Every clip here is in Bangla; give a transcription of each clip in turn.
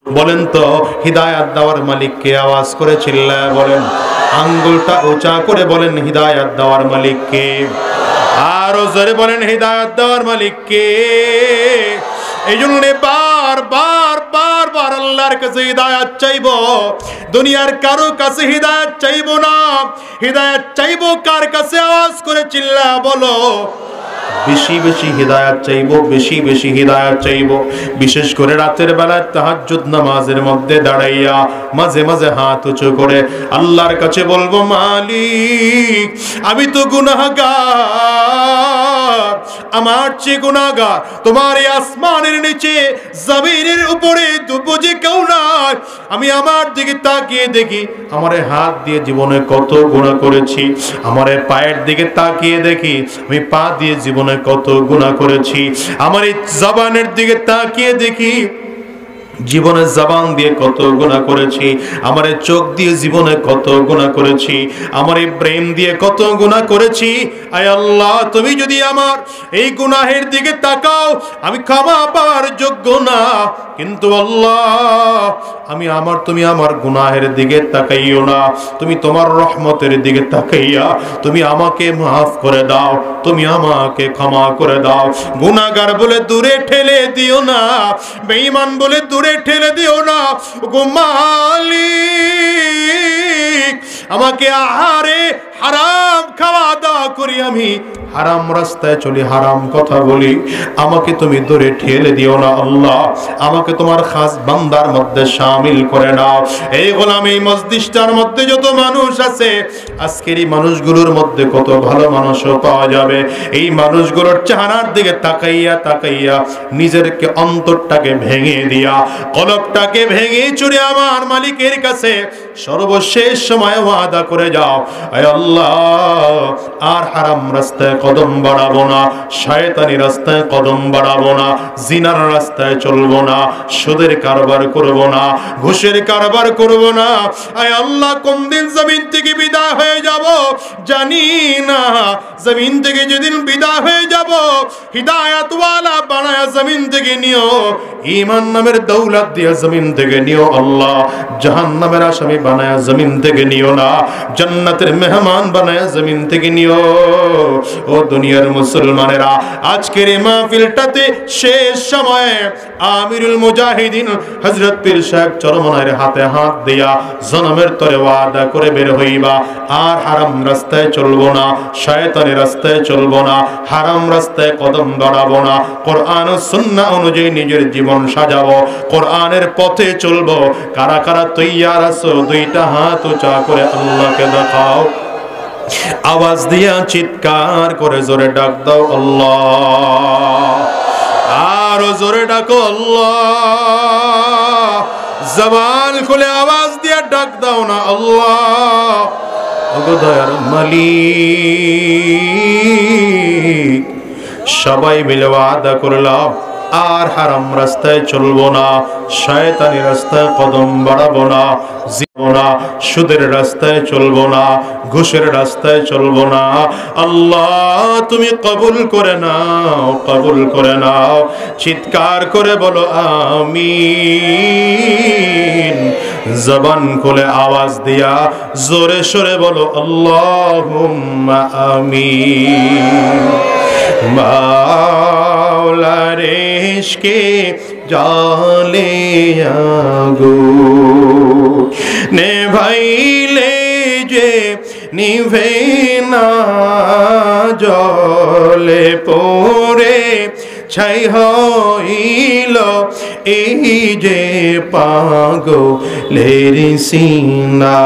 বলেন তো হিদায়াত দেওয়ার মালিক কে? আওয়াজ করে চিল্লায় বলেন, আঙ্গুলটা উঁচা করে বলেন হিদায়াত দেওয়ার মালিক কে? আরো জোরে বলেন হিদায়াত দেওয়ার মালিক কে? এই জন্য বার আল্লাহর কাছে হিদায়াত চাইবো, দুনিয়ার কারো কাছে হিদায়াত চাইবো না। হিদায়াত চাইবো কার কাছে? আওয়াজ করে চিল্লা বলো, বেশি বেশি হিদায়াত চাইবো, বেশি বেশি হিদায়াত চাইবো। বিশেষ করে রাতের বেলায় তাহাজ্জুদ নামাজের মধ্যে দাঁড়াইয়া মাঝে মাঝে হাত উঁচু করে আল্লাহর কাছে বলবো, মালিক আমি তো গুনাহগার, আমার চেয়ে গুনাহগার তোমার এই আসমানের নিচে জমিনের উপরে বুঝি কেউ নাই। আমি আমার দিকে তাকিয়ে দেখি আমার হাত দিয়ে জীবনে কত গুনাহ করেছি, আমার পায়ের দিকে তাকিয়ে দেখি আমি পা দিয়ে জীবনে কত গুনাহ করেছি, আমার এই জবানের দিকে তাকিয়ে দেখি জীবনে জবান দিয়ে কত গুনাহ করেছি, আমার এই চোখ দিয়ে জীবনে কত গুনাহ করেছি, আমার এই ব্রেন দিয়ে কত গুনাহ করেছি। আয় আল্লাহ, তুমি যদি আমার এই গুনাহের দিকে তাকাও আমি ক্ষমা পাওয়ার যোগ্য না, কিন্তু আল্লাহ তুমি আমার গুনাহের দিকে তাকাইও না, তুমি তোমার রহমতের দিকে তাকাইয়া তুমি আমাকে মাফ করে দাও, তুমি আমাকে ক্ষমা করে দাও। গুনাহগার বলে দূরে ঠেলে দিও না, বেঈমান বলে দূরে ঠেলে দিও না। গো মালিক, আমাকে আহারে হারাম খাওয়া দাওয়া করি, আমি হারাম রাস্তায় চলি, হারাম কথা বলি, আমাকে তুমি দূরে ঠেলে দিও না। আল্লাহ আমাকে তোমার খাস বান্দার মধ্যে শামিল করে নাও। এই গোলাম, এই মসজিদটার মধ্যে যত মানুষ আছে, আজকের এই মানুষগুলোর মধ্যে কত ভালো মানুষও পাওয়া যাবে। এই মানুষগুলোর চেহারার দিকে তাকাইয়া তাকাইয়া নিজেরকে অন্তরটাকে ভেঙে দিয়া, কলবটাকে ভেঙে চুরে আমার মালিকের কাছে সর্বশেষ সময় ওয়াদা করে যাও, আয় আল্লাহ আর হারাম রাস্তায় কদম বাড়াবো না, শয়তানি রাস্তায় কদম বাড়াবো না, জিনার রাস্তায় চলবো না, সুদের কারবার করব না, ঘুষের কারবার করব না। আয় আল্লাহ, কোন দিন জমিন থেকে বিদায় হয়ে যাব জানি না, জমিন থেকে যেদিন বিদায় হয়ে যাব হিদায়াতওয়ালা বানায়া জমিন থেকে নিও, ঈমান নামের দৌলত দিয়া জমিন থেকে নিও। আল্লাহ জাহান্নামের আসামি বানায়া জমিন থেকে নিও না, জান্নাতের মেহমান বানায়া জমিন থেকে নিও। ও দুনিয়ার মুসলমানেরা, আজকের এই মাহফিলটাতে শেষ সময়ে আমিরুল মুজাহিদিন হযরত পীর সাহেব চরমনায়ের হাতে হাত দিয়া জনমের তরে ওয়াদা করে বের হইবা, আর হারাম রাস্তায় চলবো না, শয়তানের রাস্তায় চলবো না, হারাম রাস্তায় কদম বাড়াবো না, কোরআন ও সুন্নাহ অনুযায়ী নিজের জীবন সাজাবো, কোরআনের পথে চলবো। কারা কারা তৈয়ার আছো? দুইটা হাত উঁচা করে আল্লাহকে দেখাও, আওয়াজ দিয়া চিৎকার করে জোরে ডাক দাও আল্লাহ, আরো জোরে ডাকো আল্লাহ, জবান খুলে আওয়াজ দিয়া ডাক দাও না আল্লাহ। ওগো দয়ার মালিক, সবাই মিলে ওয়াদা করলাম আর হারাম রাস্তায় চলবো না, শয়তানি রাস্তায় কদম বাড়াবো না, জীবো না, সুদের রাস্তায় চলবো না, ঘুষের রাস্তায় চলবো না। আল্লাহ তুমি কবুল করে নাও, কবুল করে নাও। চিৎকার করে বলো আমিন, জবান খুলে আওয়াজ দিয়া জোরে সরে বলো আল্লাহুম্মা আমিন। মাওলার ইশকে জালে আগুন নেভাইলে যে নিভে না, জলে পড়ে ছাই হইল এই যে পাগলের সিনা,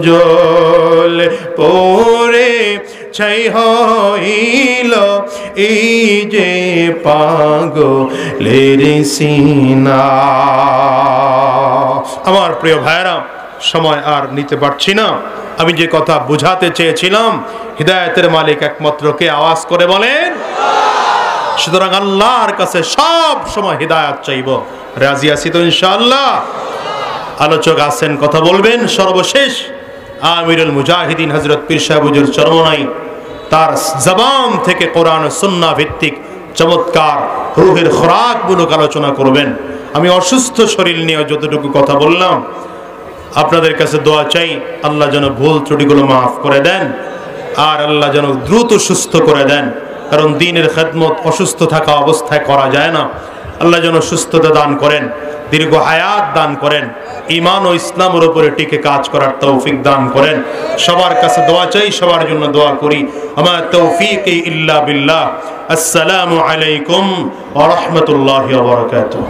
জলে পড়ে ছাই হইল এই যে পাগলের সিনা। আমার প্রিয় ভাইরা, সময় আর নিতে পারছি না। আমি যে কথা বুঝাতে চেয়েছিলাম, হিদায়াতের মালিক একমাত্র কে? আওয়াজ করে বলেন। সুতরাং আল্লাহর কাছে সব সময় হিদায়াত চাইব। রাজি আছি তো ইনশাআল্লাহ? আলোচক আছেন, কথা বলবেন। সর্বশেষ আমিরুল মুজাহিদিন হযরত পীর সাহেব হুজুর চরমনাই তার জবান থেকে কোরআন ও সুন্নাহ ভিত্তিক চমৎকার রূহের খোরাক মূলক আলোচনা করবেন। আমি অসুস্থ শরীর নিয়ে যতটুকু কথা বললাম, আপনাদের কাছে দোয়া চাই, আল্লাহ যেন ভুল ত্রুটিগুলো মাফ করে দেন, আর আল্লাহ যেন দ্রুত সুস্থ করে দেন, কারণ দ্বীনের খেদমত অসুস্থ থাকা অবস্থায় করা যায় না। আল্লাহ যেন সুস্থতা দান করেন, দীর্ঘ হায়াত দান করেন, ঈমান ও ইসলামের উপরে টিকে কাজ করার তৌফিক দান করেন। সবার কাছে দোয়া চাই, সবার জন্য দোয়া করি। আমা তৌফিকি ইল্লা বিল্লাহ। আসসালামু আলাইকুম ওয়া রাহমাতুল্লাহি ওয়া বারাকাতুহু।